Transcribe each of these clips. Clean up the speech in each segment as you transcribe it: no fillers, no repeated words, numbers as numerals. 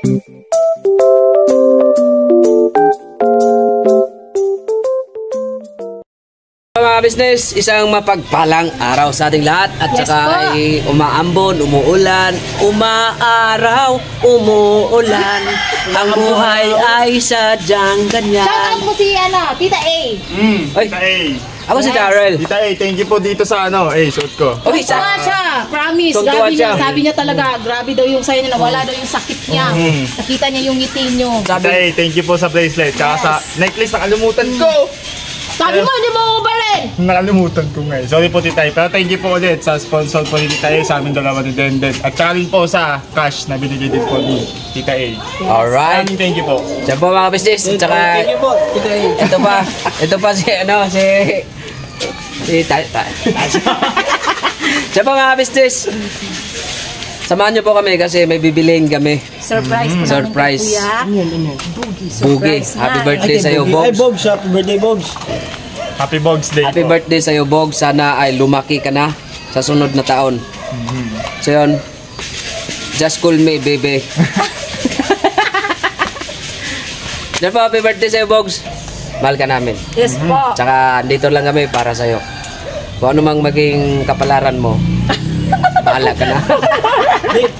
Mga business, isang mapagpalang araw sa ating lahat at saka ay umaambon, umuulan, umaaraw, umuulan. Ang buhay ay sadyang ganyan. Shoutout mo si Tita A. Tita A. Ako si Darrell. Tita A, thank you po dito sa suot ko. Okay, Tuntua siya. Promise. Grabe niya. Sabi niya talaga, grabe daw yung sa'yo niya. Nawala daw yung sakit niya. Nakita niya yung ngiti niyo. Tita A, thank you po sa bracelet. Tsaka sa necklace, nakalimutan ko. Sabi mo, hindi mo ubalin. Nakalimutan ko ngayon. Sorry po Tita A. Pero thank you po ulit sa sponsor po ni Tita A sa aming dalawa ni Denden. At saka rin po sa cash na binigay din po ni Tita A. Alright. Thank you po. Diyan po mga business. At saka, ito pa si Diyan po mga business. Samahan niyo po kami kasi may bibiliin kami. Surprise po Surprise. namin kay Kuya. Bugi. Happy birthday sa'yo, Ay, Bogs. Bogs. Happy birthday, Bogs. Happy Bogs Day Happy po. birthday sa'yo, Bogs. Sana ay lumaki ka na sa sunod na taon. So yun, just call me, baby. Diyan po, happy birthday sa'yo, Bogs. Mahal ka namin. Yes po. Tsaka dito lang kami para sa'yo. Kung ano mang maging kapalaran mo, bahala ka na.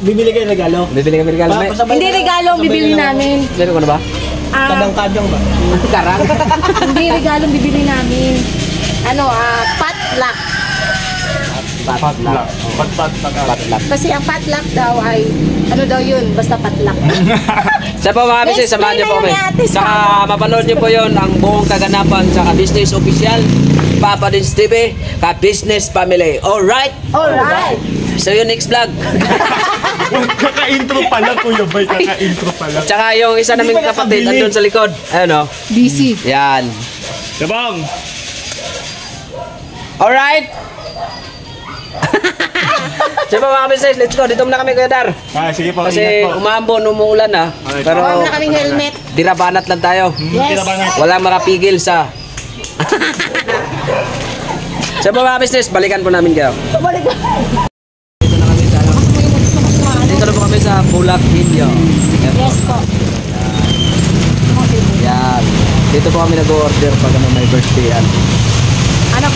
Bibili kayo regalo. Bibili kami regalo. Hindi regalo ang bibili namin. Meron ko na ba? Kadang-kadang ba? Karang. Hindi regalo ang bibili namin. Potluck. Patlock. Patlock. Kasi ang potluck daw ay, yun, basta potluck. Sa po mga business, samahan niyo po kami. Saka mapanood niyo po yun ang buong kaganapan sa Ka-Business Official, Papa Dins TV, Ka-Business Family. Alright? Alright. So yung next vlog. Kaka-intro pala Kuya Bay. Kaka-intro pala. Tsaka yung isa naming kapatid nandun sa likod. Ayun o. Busy. Yan. Sabang! Alright? So mga business, let's go. Dito muna kami, Kuya Dar. Sige po, Kasi ingat po. umambon, umuulan na. Pero Huwag na kaming helmet. dirabanat lang tayo. Yes. Walang makapigil sa... So mga business, balikan po namin kayo. Balik na. Dito na po kami sa Bulak Video. Yes po. Yan. Dito po kami nag-order pag may birthday yan.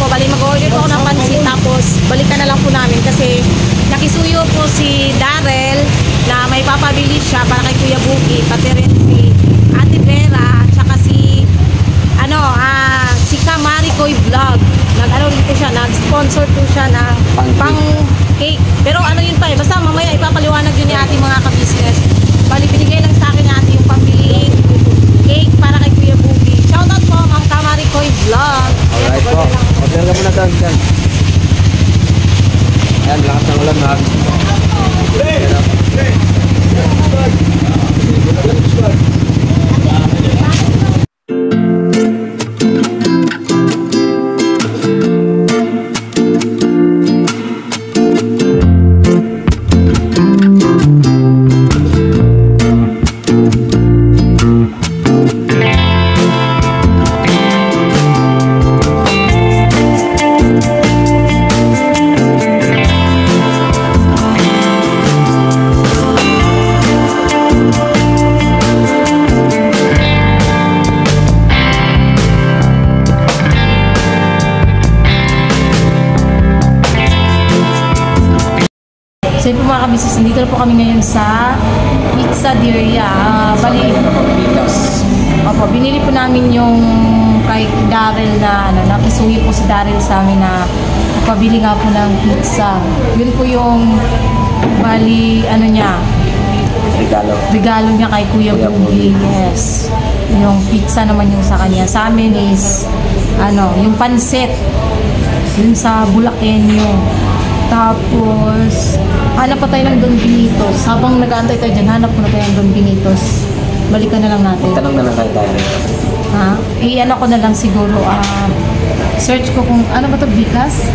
Mag-order po ako ng pansit tapos balikan na lang po namin kasi nakisuyo po si Darrell na may papabili siya para kay Kuya Buki, pati rin si Ate Vera at saka si Kamaricoy Vlog. Nag-sponsor po siya ng pang cake. Pero yun pa basta mamaya ipapaliwanag yun ni Ate mga ka-business. Bali binigay lang sa akin ni Ate yung pambiling cake para kay Kuya Buki. Shoutout po Ma'am Kamaricoy Vlog. Alright po. Order ka muna doon. Yan, lakas ng ulan mga So yun po mga kabisnes, dito na po kami ngayon sa Pizzaderia. Opo, binili po namin yung kay Darrell na nakisuyo po si Darrell sa amin na pabili nga po ng pizza. Yun po yung regalo niya kay Kuya Bugi. Yes. Yung pizza naman yung sa kanya. Sa amin is yung pansit. Yun sa Bulakenyo. Tapos, hanap pa tayo ng Don Benitos. Habang nag-aantay tayo dyan, hanap na tayo ng Don Benitos. Balikan na lang natin. Tanong na lang tayo. Ko na lang siguro, search ko kung, ba ito, Vicas?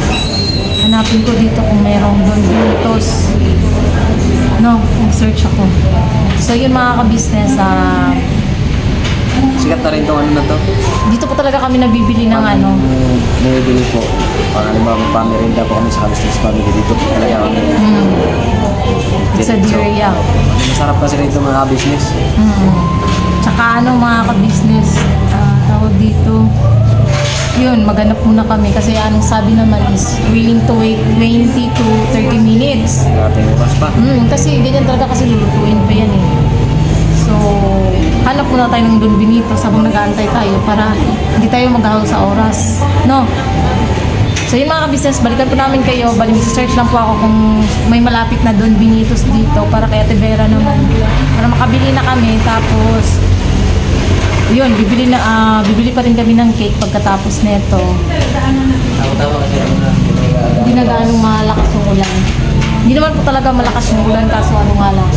Hanapin ko dito kung mayroong Don Benitos. Search ako. So, yun mga ka-business, Sikat na rin itong na to. dito po talaga kami nabibili ng Nabibili po. Para halimbawa magpamirinda po kami sa Ka-Business Family dito. Talaga kami. Pizzeria. Masarap kasi rito mga business. Tsaka mga ka-business, tawag dito, yun, maghanap muna kami kasi anong sabi naman is willing to wait 20 to 30 minutes. Dating oras pa. Kasi ganyan talaga kasi lulutuin pa yan eh. So, hanap muna tayo ng Don Benito habang nag-aantay tayo para hindi tayo maghahol sa oras. No? So yun mga ka-business, balikan po namin kayo. Search lang po ako kung may malapit na Don Benitos dito para kay Ate Vera naman. Para makabili na kami. Tapos, yun, bibili pa rin kami ng cake pagkatapos neto. Tawa-tawa kasi Hindi na gaanong malakas yung ulan. Hindi naman po talaga malakas yung ulan kaso ano nga lang.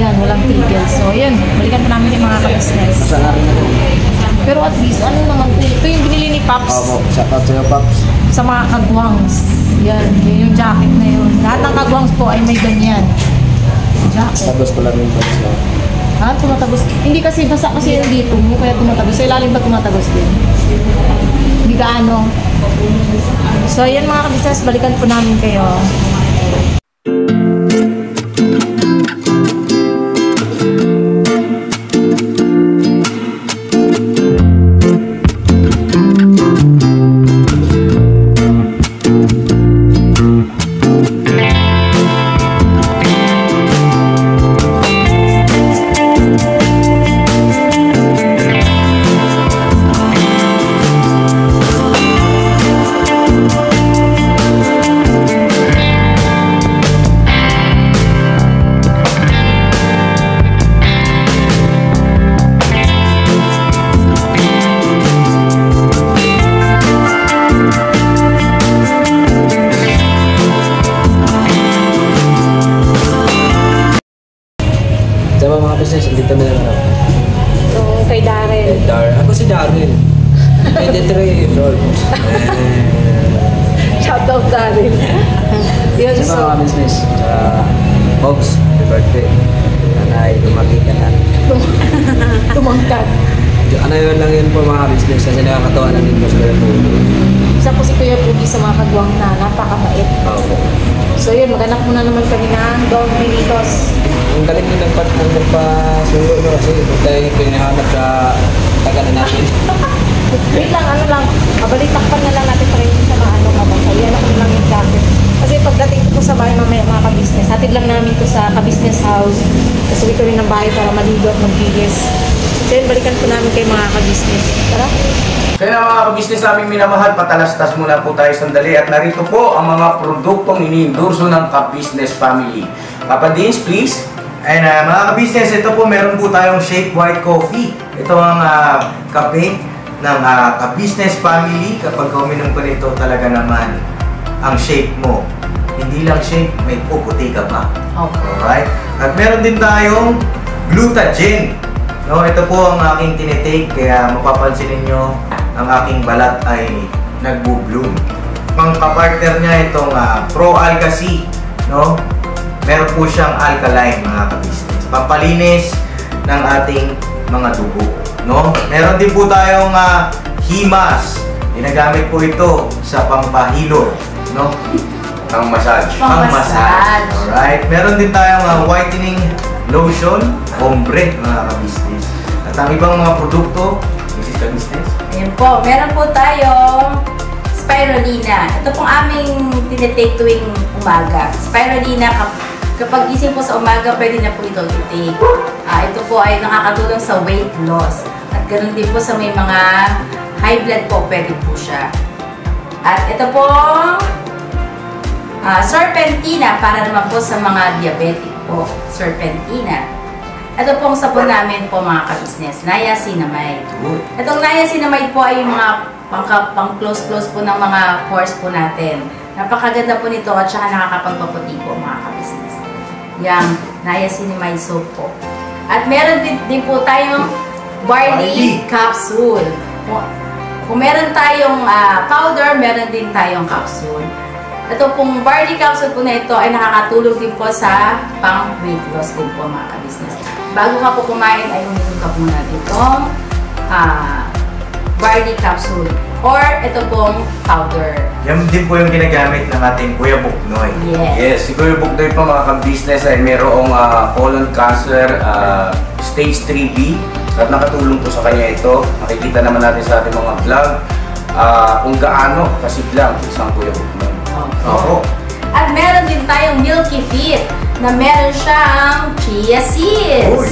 Yan, walang tigil. So, yun, balikan po namin yung mga ka-business. Masarap rin na rin. Pero at least, ano naman po, ito yung binili ni Pops. Opo, shout out sa'yo, Pops. Sa mga kagwangs. Yan, yun yung jacket na yun. Lahat ng kagwangs po ay may ganyan. Jacket. Tapos pala rin po sila. Tumatagos. Hindi kasi, basa kasi yun dito mo, kaya tumatagos. Sa ilalim ba tumatagos din? Hindi gaano. So, yan mga kabisas, balikan po namin kayo. Dito na lang ako. So, kay Darren. Ako si Darren. 23 years old. Shout out Darren. Yun, Sa so, mga business. Bogs, happy birthday. Nanay, tumagin ka na. tumangkat. Ano yun lang yun po mga business kasi nakakatawa lang din po sa Kuya Pugi. Isa po si Kuya Pugi sa mga kagwang na napakabait. Opo. So yun, maghanap muna naman kami ng Don Benitos. Ang galing nyo nagpasuyo no kasi tayo pinahanap sa taga na natin. Wait lang, ano lang, mabalitakpan na lang natin para yung sa mga mabasa. Yan ako lang yung jacket. Kasi pagdating ko po sa bahay mamaya mga ka-business, hatid lang namin to sa ka-business house. Kasi uwi ko rin ng bahay para maligo at magbigis. So yun, balikan po namin kay mga ka-business. Tara! Kaya mga ka-business naming minamahal, patalastas muna po tayo sandali at narito po ang mga produktong iniendorso ng ka-business family. Papa Dins, please. And mga ka-business, ito po meron po tayong Shake White Coffee. Ito ang kape ng ka-business family. Kapag uminom ko nito talaga naman ang shake mo. Hindi lang shake, may puputi ka pa. Okay. Alright? At meron din tayong Glutagen. No, ito po ang aking tinitake kaya mapapansin niyo ang aking balat ay nagbo-bloom. Pang-partner niya itong Pro Alka C, no? Meron po siyang alkaline mga ka-business. Pampalinis ng ating mga dugo, no? Meron din po tayong Himas. Ginagamit po ito sa pampahilo, no? Pang-massage. Pang-massage. Alright. Meron din tayong whitening lotion, ombre mga ka-business. At ang ibang mga produkto, Mrs. Ka-business. Ayan po, meron po tayong spirulina. Ito pong aming tinitake tuwing umaga. Spirulina, kapag gising po sa umaga, pwede na po ito i-take. Ito po ay nakakatulong sa weight loss. At ganoon din po sa may mga high blood po, pwede po siya. At ito pong serpentina para naman po sa mga diabetic po. Serpentina. Ito pong sabon namin po mga ka-business, niacinamide. Itong niacinamide po ay yung mga pang-close po ng mga pores po natin. Napakaganda po nito at saka nakakapagpaputi po mga ka-business. Yang niacinamide soap po. At meron din po tayong barley capsule. Kung meron tayong powder, meron din tayong capsule. Ito pong barley capsule po na ito ay nakakatulong din po sa pang-weight loss din po mga ka-business. Bago ka po kumain ay uminom ka muna itong barley capsule. or ito pong powder. Yan din po yung ginagamit ng ating Kuya Buknoy. Yes. Yes, si Kuya Buknoy po mga ka-business ay mayroong colon cancer stage 3B at nakatulong po sa kanya ito. Nakikita naman natin sa ating mga vlog kung gaano kasiglang isang Kuya Buknoy. Oo. At meron din tayong Milky Fit na meron siyang chia seeds. Uy.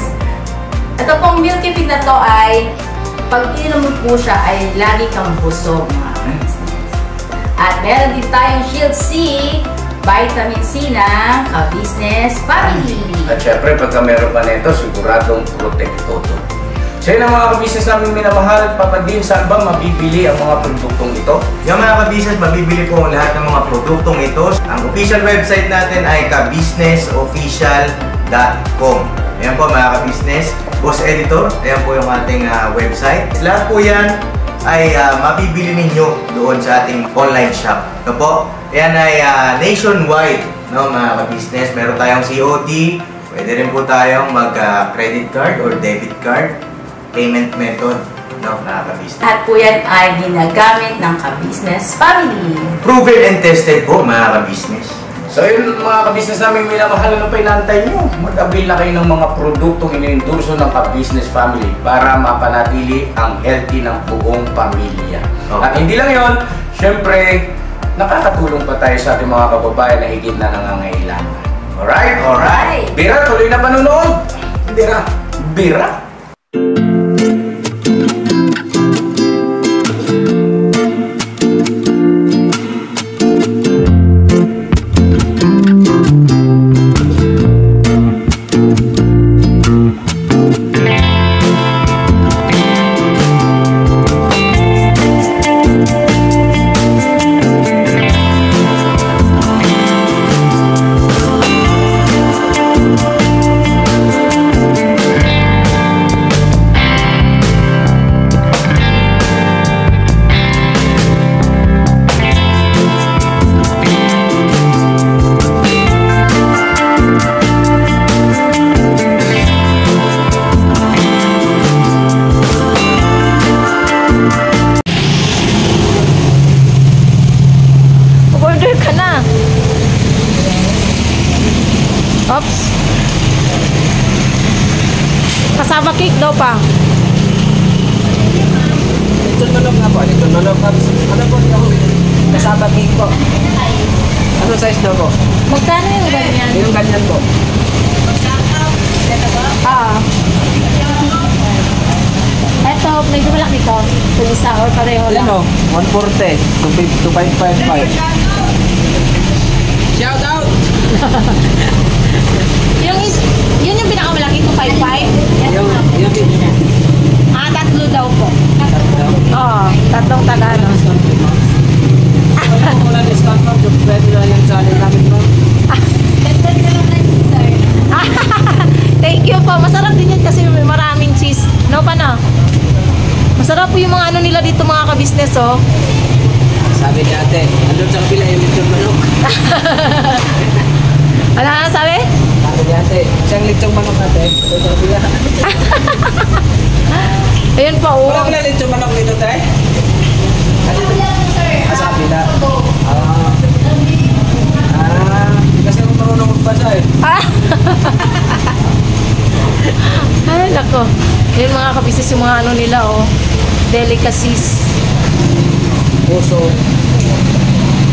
Ito pong Milky Fit na to ay pag ininom mo po siya ay lagi kang busog mga ka-business. At meron din tayong Shield C, vitamin C ng ka-business family. At syempre, pagka meron ka nito, siguradong protekto to. So yun ang mga ka-business namin minamahal. Papadin, saan ba mabibili ang mga produktong ito? Yung mga ka-business, mabibili po ang lahat ng mga produktong ito. Ang official website natin ay kabusinessofficial.com. Ayan po mga ka-business. Boss Editor, ayan po yung ating website. Lahat po yan ay mabibili ninyo doon sa ating online shop. Ito po, ayan ay nationwide, no, mga ka-business. Meron tayong COD, pwede rin po tayong mag-credit card or debit card payment method, no, mga ka-business. At po yan ay ginagamit ng ka-business family. Proven and tested po mga ka-business. So yun mga ka-business namin minamahal, ano pa inaantay nyo? Mag-avail na kayo ng mga produktong iniendorso ng ka-business family para mapanatili ang healthy ng buong pamilya. Okay. At hindi lang yun, syempre, nakakatulong pa tayo sa ating mga kababayan na higit na nangangailangan. Alright? Alright. Bira, tuloy na panunood! Bira! Bira! Order ka na. Oops. Kasama cake daw pa. Ito tulog nga po. Ito tulog. Ano po? Kasama cake po. Ano size daw po? Magkano yung ganyan? Yung ganyan po. Eto, medyo malaki to. Kung isa or pareho lang. Ano? 140. 2.55. Shout out! Yun yung pinakamalaki, 255? Yung Tatlo daw po. Oo, tatlong Tagalog. wala discount mo. Pwede na yung channel namin mo. Thank you po. Masarap din yan kasi may maraming cheese. No pa na? Masarap po yung mga ano nila dito mga ka-business, oh. Sabi ni ate, andun sa kapila yung lechong manok. Ano nga sabi? Sabi ni ate, siyang lechong manok ate. Andun sa kapila. Ayun pa, oh. Wala pala lechong manok dito, te? Sa kapila. Kasi kung marunong magbasa eh. Ay, nako. Yung mga ka-business, yung mga ano nila, oh. Delicacies. Puso.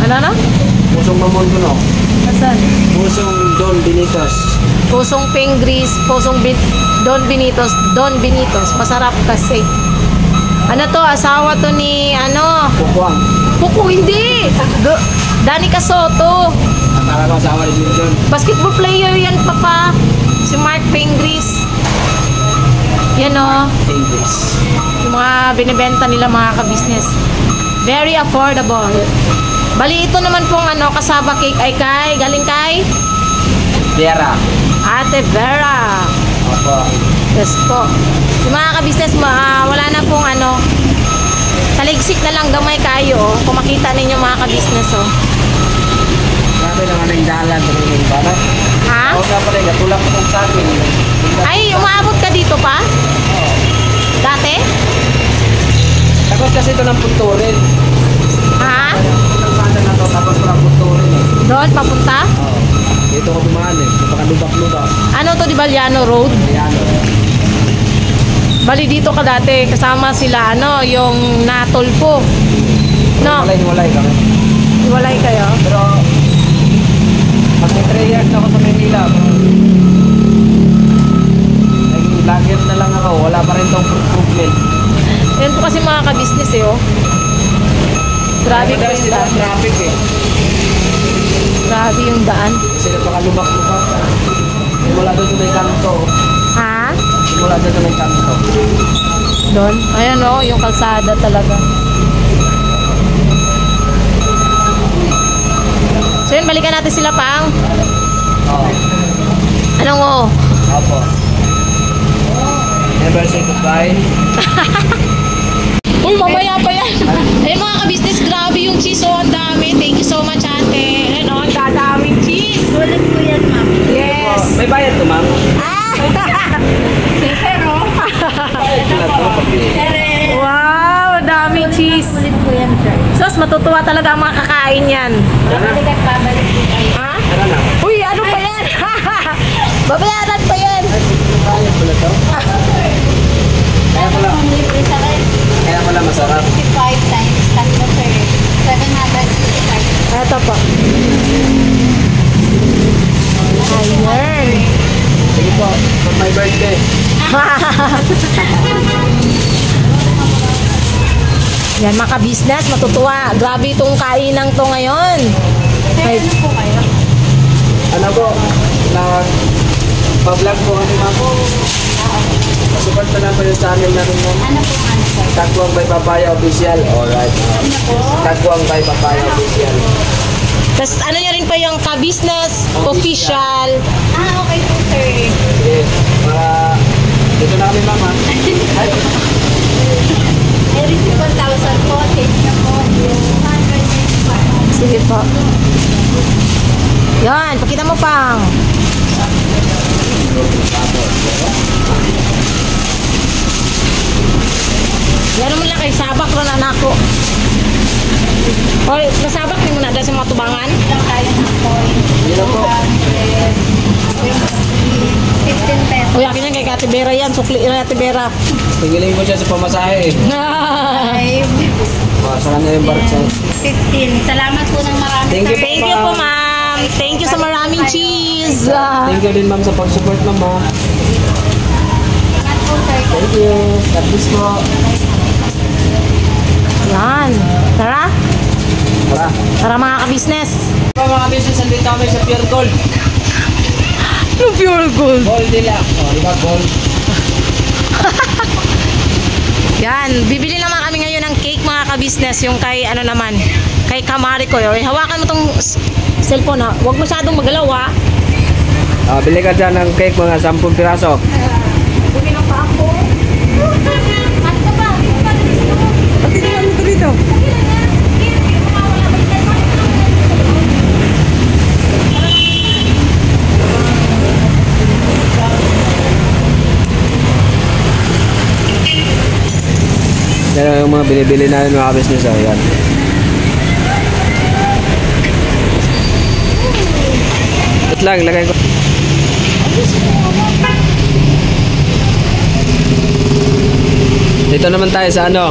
Ano na? Pusong mamon ko, no? Asan? Pusong Don Benitos. Pusong Pengris, Don Benitos. Masarap kasi. Ano to? Asawa to ni, ano? Pukwang. Puko, hindi! Danica Soto. Akala ko asawa ni Jim John. Basketball player yan, papa. Si Mark Pengris. Yan, oh. English. Yung mga binibenta nila mga ka-business. Very affordable. Bali, ito naman pong ano, kasaba cake ay galing kay Vera. Ate Vera. Opo. Yes po. Yung mga ka-business, wala na pong ano, taligsik na lang gamay kayo, oh. Kung makita ninyo mga ka-business, oh. Sabi naman ang dalan sa mga iba. Ha? Ako nga pala, natulak ko sa akin. Ay, umaabot ka dito pa? Dati? Tapos kasi ito ng Punturin. Ha? Kalsada na to, tapos parang Punturin eh. Doon, papunta? Oo. Dito ko dumaan eh. Napakadubak-lubak. Ano to, di ba, Liano Road? Ayan o. Bali dito ka dati, kasama sila, ano, yung Natolpo. No? Hiwalay kami. Iwalay kayo? Pero, pag may 3 years na ako sa Manila, naging vlogger na lang ako. Wala pa rin tong improvement. Yan po kasi mga ka-business eh, oh. Grabe po Madalas yung dito daan. ang traffic eh. Grabe yung daan. Kasi napakalubak-lubak. Simula doon sa may kanto. Ha? Simula doon sa may kanto. Doon? Ayan oh, yung kalsada talaga. So yun, balikan natin sila pang. Oo. Anong oo? Opo. Never say goodbye. Uy, mamaya pa yan. Ayun mga ka-business, grabe yung cheese. Oh, ang dami. Thank you so much, ate. Ayun oh, ang dadaming cheese. Sulit po yan, ma'am. Yes. May bayad to, ma'am. Pero, Wala to, pag- Wow, daming cheese. sulit po yan, sir. Sos, matutuwa talaga ang mga kakain yan. Babalik at babalik po kayo. Ha? Tara na. Uy, ano pa yan? Babayaran pa yan. Bayad pala to. Kaya pala, Libre sa rin. kaya pala masarap. 55 times tatlo, sir. 755. Ito po. Ayan. Sige po, for my birthday. Yan mga ka-business, matutuwa. Grabe itong kainang to ngayon. Ay, po kayo? Ano po, pa-vlog po kami ma'am. Support na lang po yung channel namin ma'am. Ano po, sir? Tagwang by Papaya Official. Alright. Tagwang by Papaya Official. tas ano nyo rin pa yung ka-business official. Okay po, sir. Sige, para dito na kami ma'am ha. Ay, I receive 1,000 po. Change na po. 200. Sige po. Yan, pakita mo pang. Yan naman lang kay sabak ron anak ko. O, nasabak ni mo na dahil sa mga tubangan. Lang tayo ng points. Hindi na po. 15 pesos. O, yakin yan kay Ate Vera yan. Sukli na Ate Vera. tingilin ko siya sa pamasahe eh. 5, Saka na yung bark sa... 15. Salamat po ng marami. Thank you. sir. Thank you po, ma'am. Thank you sa maraming cheese. Thank you din ma'am sa pag-support ma'am ha. Salamat po, sir. Thank you. God bless po. Yan. Tara. Tara. Tara mga ka-business. Mga business, andito kami sa Pure Gold. Yung pure gold. Gold nila. O, di ba gold? Yan. Bibili naman kami ngayon ng cake mga ka-business. Yung kay ano naman. Kay Kamari ko. Hawakan mo tong cellphone ha. Huwag masyadong magalaw ha. Bili ka dyan ng cake mga 10 piraso. Bumili pa ako. At ka ba? Pagkilihan mo dito. Yan yung mga binibili namin mga business. Ayan. Ito lang, ilagay ko. Dito naman tayo sa ano?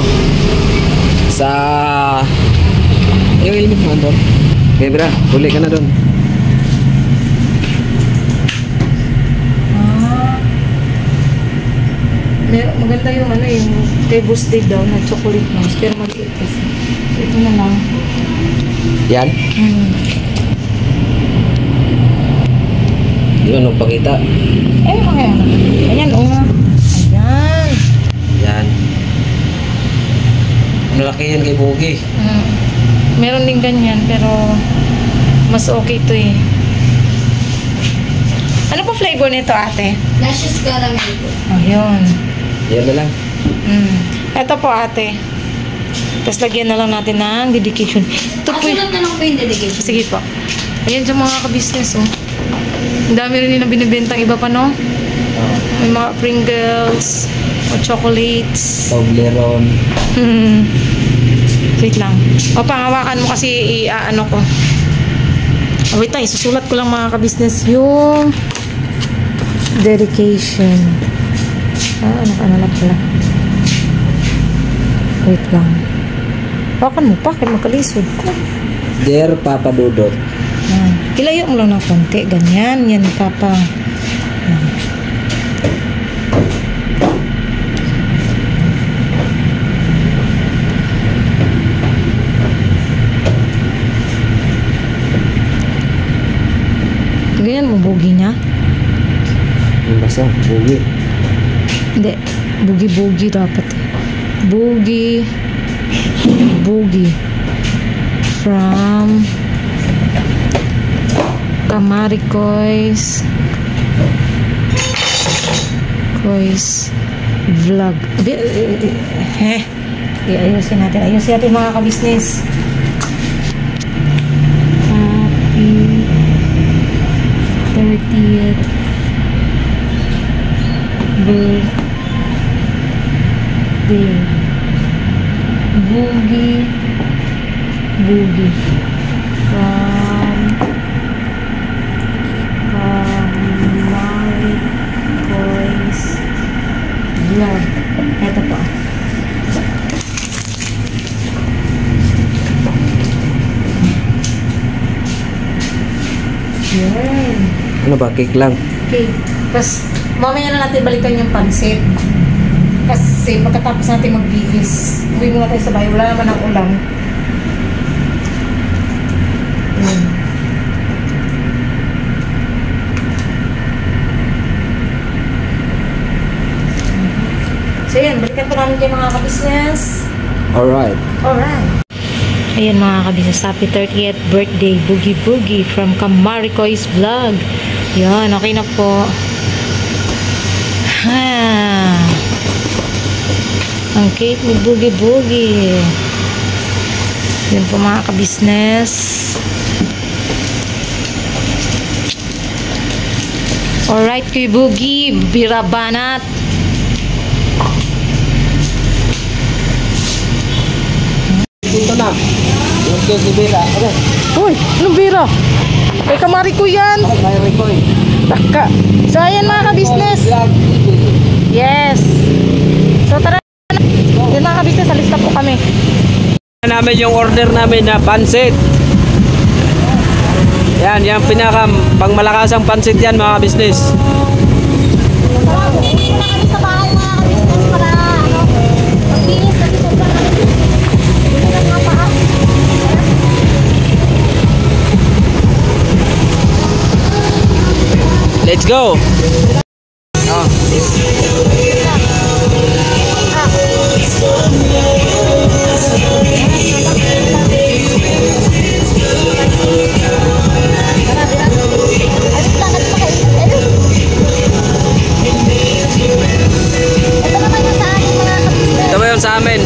Sa... Yung helmet mo doon. Okay, bra. Huli ka na doon. Maganda yung ano yung kay Boosted daw na chocolate nose pero maliit kasi. So ito na lang. Yan. Yun, magpakita. Eh, okay. Ayan, o nga. Ayan. Yan. Malaki yan kay Bogi. Meron din ganyan pero mas okay to eh. Ano po flavor nito ate? Lashes caramel po. Oh, yun. Yan na lang. Ito po ate. Tapos lagyan na lang natin ng dedication. Ito po Sunod na lang po yung dedication. Sige po. Ayan yung mga ka-business oh. Ang dami rin nilang binibentang iba pa no? May mga Pringles. chocolates. Toblerone. Wait lang. O, pangawakan mo kasi ano ko. Oh, wait lang, isusulat ko lang mga ka-business yung dedication. Ano na pala. Wait lang. Hawakan mo pa, kaya magkalisod ko. Dear Papa Dudut. Kilayo mo lang ng konti. Ganyan. Yan, Papa. Ganyan mo, bugi niya? Yung basa, bugi. Hindi. Bugi-bugi dapat. Bugi. From Kamaricoy's vlog. Ayusin natin mga ka-business. Happy 30th birthday. Boogie from Maricoy's vlog. Eto po. Yan. Ano ba? Cake lang. Okay. Tapos, mamaya na natin balikan yung pansit. Kasi pagkatapos natin magbihis, uwi muna tayo sa bahay. Wala naman ang ulam. So yan, balikan pa namin kayo mga ka-business. Alright. Ayan mga ka-business, happy 30th birthday Boogie from Kamaricoy's vlog. Yan, okay na po. Ang cake ni Boogie. Yan po mga ka-business. Alright, kay Boogie, birabanat. Dito na. Yung cake ni Bira. Ano? Uy, anong bira? Kay Kamarico yan. May rekoy. Taka. So, ayan mga ka-business. Yes. So, tara na. Yan mga ka-business, alista po kami. Namin yung order namin na pansit. Yan, yung pinaka pangmalakasang pansit yan mga business. Let's go. Ito ba yun sa amin?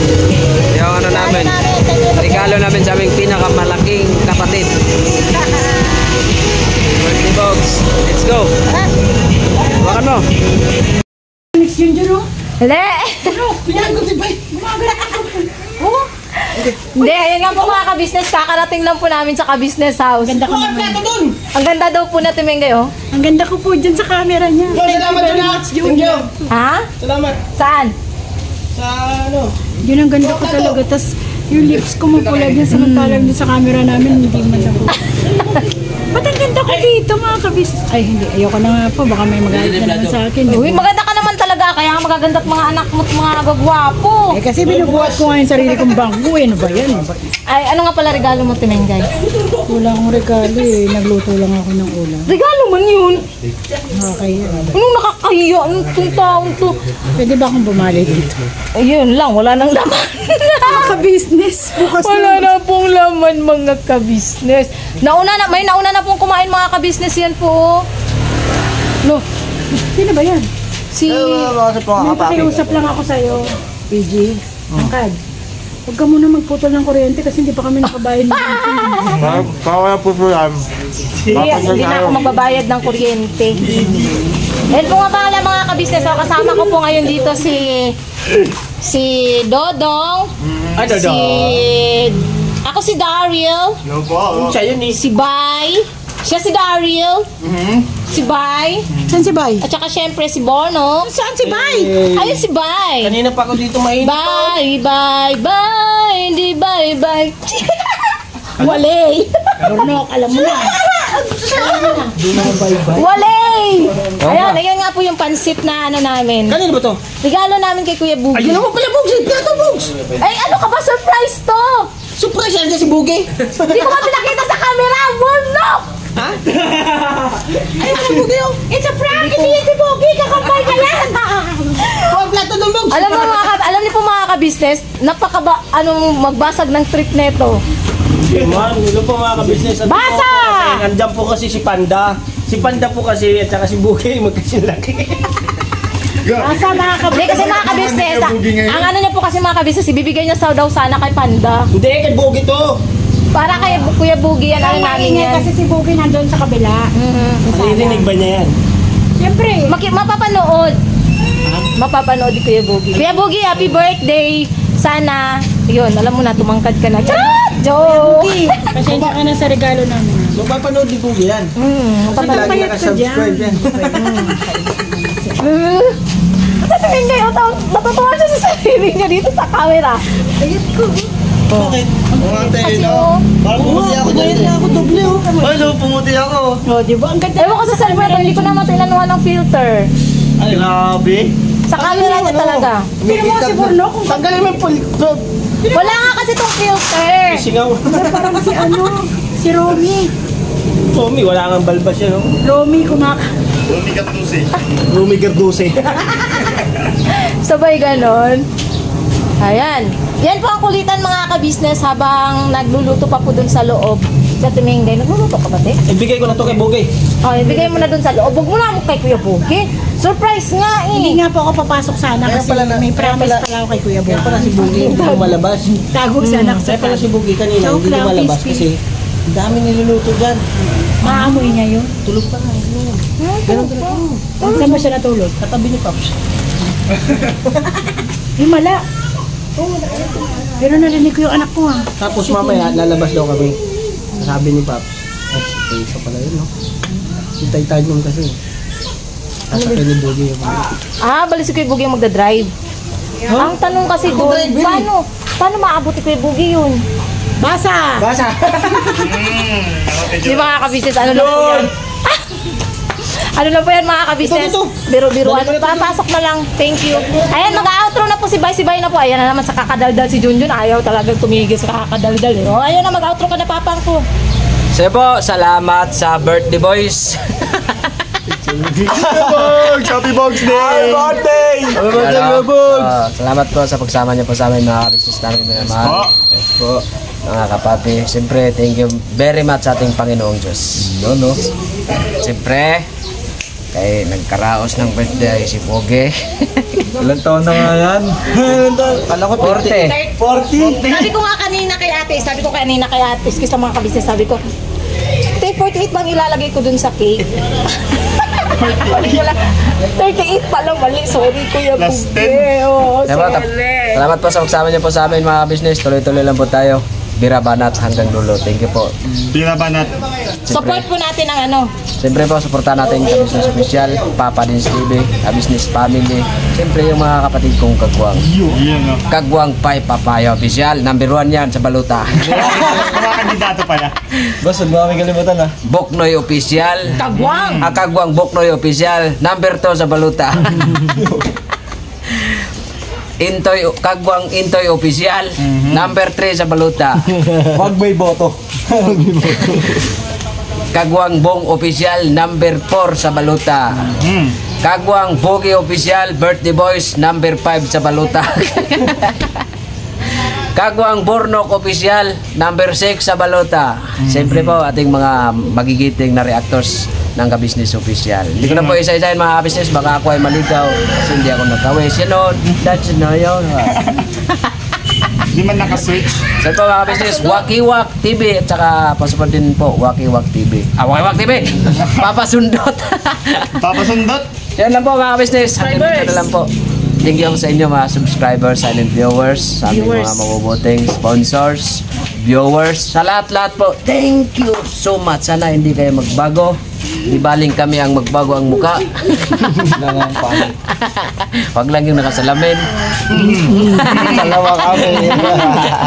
Yung ano namin? Regalo namin sa aming pinakamalaking kapatid. Birthday box. Let's go. Bakan mo. Hali! Hindi, ayan nga po mga ka-business. Kakarating lang po namin sa ka-business house. Ganda ko naman. Ang ganda daw po na Timengay, oh. Ang ganda ko po dyan sa camera niya. Salamat Junior. Ha? Salamat. Saan? Sa ano? Yun ang ganda ko talaga. Tapos yung lips ko mapula din samantalang din sa camera namin. Hindi man ako. Ba't ang ganda ko dito mga kabis? Ay hindi, ayoko na nga po. Baka may magalit na naman sa akin. Uy, maganda ka naman talaga. Kaya magaganda at mga anak mo at mga gagwapo. Eh kasi binubuhat ko nga yung sarili kong bangko. Ano ba yan? Ay, ano nga pala regalo mo, Timengay? Wala akong regalo eh. Nagluto lang ako ng ulam. Regalo man yun. Nakakaya. Anong nakakahiya? Anong itong taong to? Pwede ba akong bumali dito? Ayun lang, wala nang laman. Ka-business. Bukas Wala na pong laman mga ka-business. May nauna na pong kumain mga ka-business yan po. No. Sino ba yan? Si... May pakiusap lang ako sa'yo. PG. Angkad. Huwag ka muna magputol ng kuryente kasi hindi pa kami nakabayad ng Kaya po po yan. Hindi na ako magbabayad ng kuryente. Yan po nga pala mga ka-business. So, kasama ko po ngayon dito si Dodong. Ako si Daryl. No po. Siya yun eh. Si Bay. Siya si Daryl. Si Bay. Saan si Bay? At saka syempre si Bono. Saan si Bay? Ayun si Bay. Kanina pa ako dito mainit. Bye, bye, bye. Hindi bye, bye. Walay. Burnok, alam mo na. Walay. Ayan nga po yung pansit na ano namin. Kanina ba to? Regalo namin kay Kuya Bugi. Ayun naman pala, Bugs. Ito, Bugs. Ay, ano ka ba? Surprise to! Surprise yan si Bugi. Hindi ko ba pinakita sa camera? Burnok! Ha? Ay, wala Bugi oh. It's a prank! Hindi si Bugi! Kakampay ka yan! Huwag plato ng Bugs. Alam niyo po mga ka-business, magbasag ng trip neto. Man, ilo po mga ka-business. Basa! Nandiyan po kasi si Panda. Si Panda po kasi at saka si Bugi magkasinlaki. Asa mga Hindi kasi mga ka-business, ang ano niya po kasi mga ka-business, ibibigay niya daw sana kay Panda. Hindi, kay Bugi to. Para kay Kuya Bugi yan, ano namin yan. Kasi si Bugi nandun sa kabila. Maririnig ba niya yan? Siyempre. Mapapanood. Mapapanood ni Kuya Bugi. Kuya Bugi, happy birthday! Sana, yun, alam mo na, tumangkad ka na. Charot! Joke! Bugi, pasensya ka na sa regalo namin. Mapapanood ni Bugi yan. Kasi lagi nakasubscribe yan. Tatingin kayo, natutuwa siya sa sarili niya dito sa camera. Ayun ko. Bakit? Kasi oh. Parang pumuti ako dyan. Ako doble oh. Ay, pumuti ako. O, di ba? Ang ganda. Ewan ko sa cellphone, hindi ko naman tinanuhan ng filter. Ay, grabe. Sa camera niya talaga. Pero mo si Burnok, kung Tanggalin mo yung pulto. Wala nga kasi itong filter. Singaw. parang si Romy. Tommy, wala kang balbas yan oh. Romy Rumi Garduse. Sabay ganon. Ayan. Yan po ang kulitan mga ka-business habang nagluluto pa po dun sa loob. Sa Tumingay, nagluluto ka ba, te? Ibigay ko na to kay Bugi. Oh, ibigay mo na dun sa loob. Huwag mo na mo kay Kuya Bugi. Surprise nga eh. Hindi nga po ako papasok sana kasi may promise pala ako kay Kuya Kaya Bugi. pala si Bugi hindi lumalabas. Tago sa anak sa Kaya pala si Bugi kanina Joke hindi lang, lumalabas peace, kasi ang dami niluluto dyan. Maamoy niya yun. Tulog pa nga. Ganun tulog. Saan ba siya natulog? Katabi ni Pops. Himala. Pero narinig ko yung anak ko ha. Tapos mamaya lalabas daw kami. Sabi ni Pops. Ay, isa pala yun no. Hintay tayo nun kasi. Sasakyan ni Bugi yung Bali si Kuya Bugi yung magdadrive. Ang tanong kasi doon, driver eh. paano maabot ni Kuya Bugi yun? Basa! Basa! Di mga ka-business, ano lang po yan? Ano lang po yan mga ka-business? Ito. Biro-biroan. Papasok na lang. Thank you. Ayan, mag-outro na po si Bay. Si Bay na po. Ayan na naman sa kakadaldal si Junjun. Ayaw talagang tumigil sa kakadaldal. Eh. O, ayaw na mag-outro ka na papang ko. Sige po, salamat sa birthday boys. Happy Bugs Day! Salamat, salamat po sa pagsama niyo po sa amin mga ka-business namin mga mahal. Yes po. Mga kapati, siyempre thank you very much sa ating Panginoong Diyos. No. Siyempre, kay nagkaraos ng birthday si Poge. Ilang taon na nga yan? Kala ko 40. 40? Sabi ko nga kanina kay ate, kasi mga ka-business, sabi ko, 48 bang ilalagay ko dun sa cake? Mali ko lang. 38 pa lang, mali. Sorry, Kuya Last Bugi. Oo, Salamat po sa pagsama niyo po sa amin mga business. Tuloy-tuloy lang po tayo. Bira Banat hanggang dulo. Thank you po. Bira Banat. Support po natin ang ano. Siyempre po, supportahan natin yung Business Official, Papa Dins TV, Business Family. Siyempre yung mga kapatid kong kagwang. Yun o. Kagwang Pai Papaya Official. Number 1 yan sa baluta. Mga kandidato pala. Boss, huwag mo kami kalimutan ha. Boknoy Official. Kagwang! Ang Kagwang Boknoy Official. Number 2 sa baluta. Kagwang Intoy Official. Number 3 sa baluta. Huwag may boto. Kagwang Bong Official. Number 4 sa baluta. Kagwang Bogi Official. Birthday Boys. Number 5 sa baluta. Kagwang Bornok Official. Number 6 sa baluta. Siyempre po ating mga magigiting na reactors ng ka-business official. Hindi ko na po isa-isahin mga ka-business, baka ako ay maligaw kasi hindi ako nakawis. That's na yun. Di man nakaswitch. Sa po mga ka-business, Wakiwak TV at saka pasupport din po, Wakiwak TV. Wakiwak TV! Papasundot! Papasundot. Yan lang po mga business. Hanggang dito na lang po. Thank you sa inyo mga subscribers, silent viewers, sa aming mga mabubuting sponsors, viewers, sa lahat-lahat po. Thank you so much. Sana hindi kayo magbago. Di baling kami ang magbago ang muka. Wag lang yung nakasalamin. Dalawa kami.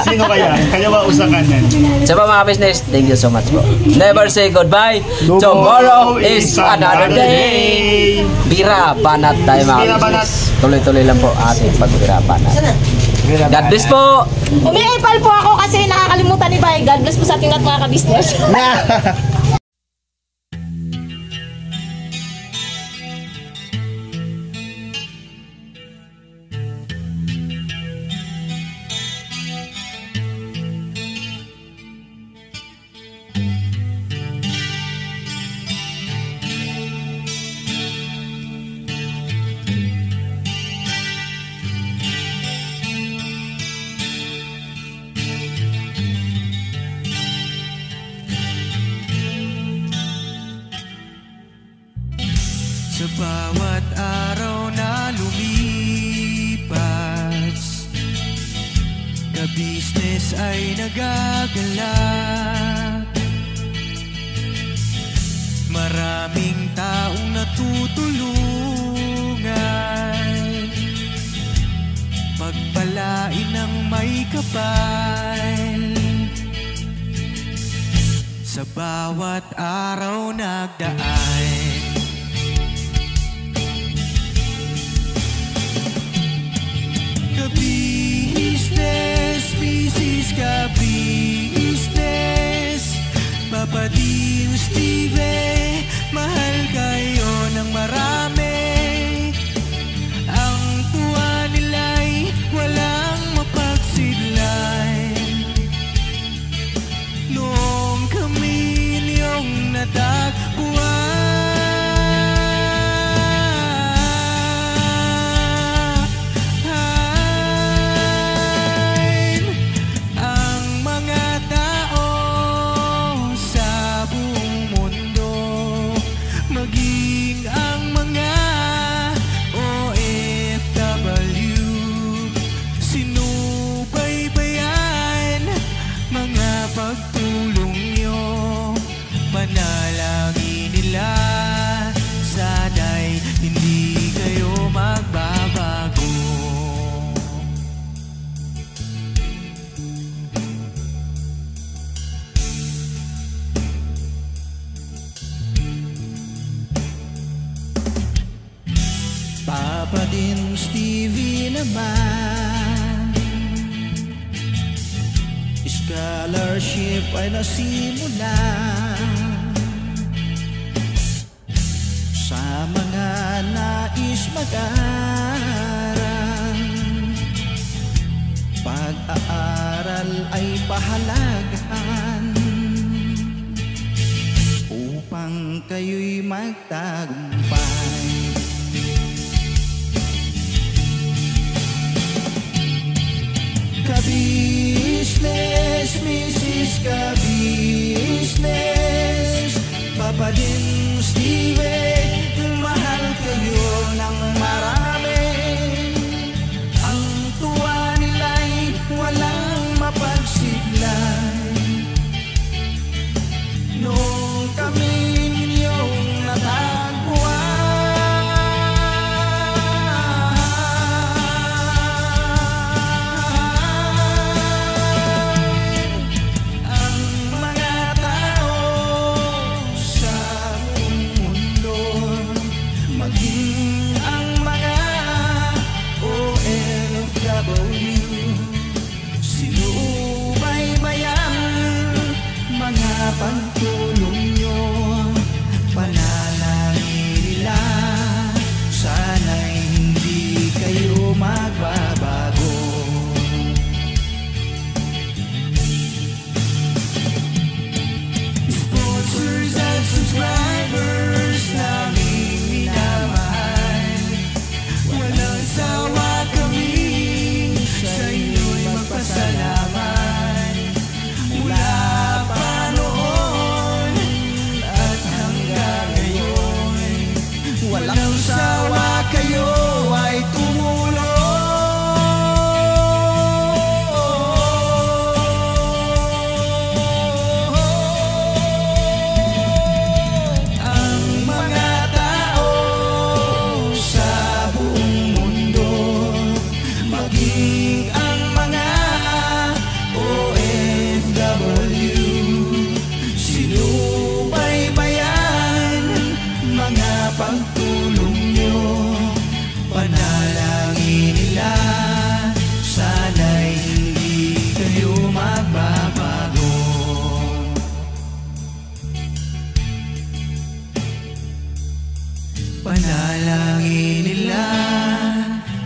Sino kaya? Kaya ba usakan yan? Sa mga business, thank you so much po. Never say goodbye. Tomorrow is another day. Bira, banat tayo mga Bira, banat. business. Tuloy-tuloy lang po ating pagbira banat. God bless po. Umiipal po ako kasi nakakalimutan ni Bay. God bless po sa ating lahat mga ka-business. Sa bawat araw na lumipas, ka-business ay nagagalak. Maraming taong natutulungan, pagpalain ng may kapal. Sa bawat araw nagdaan, ka-business, business ka-business, Papa Dio, Steve, mahal kayo ng marami. Ang tuwa nila'y walang mapagsidlan. Noong kami niyong natagpuan, Papa din Stevie naman, scholarship ay nasimula sa mga nais mag-aral. Pag-aaral ay pahalagahan upang kayo'y magtagumpay. Ka-business, Mrs. Ka-business, Papa din Steve, mahal kayo ng marami. Ang tuwa nila'y walang mapagsidlan. Noong kami ninyong natagpuan, ang mga tao sa buong mundo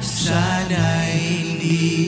Sana'y hindi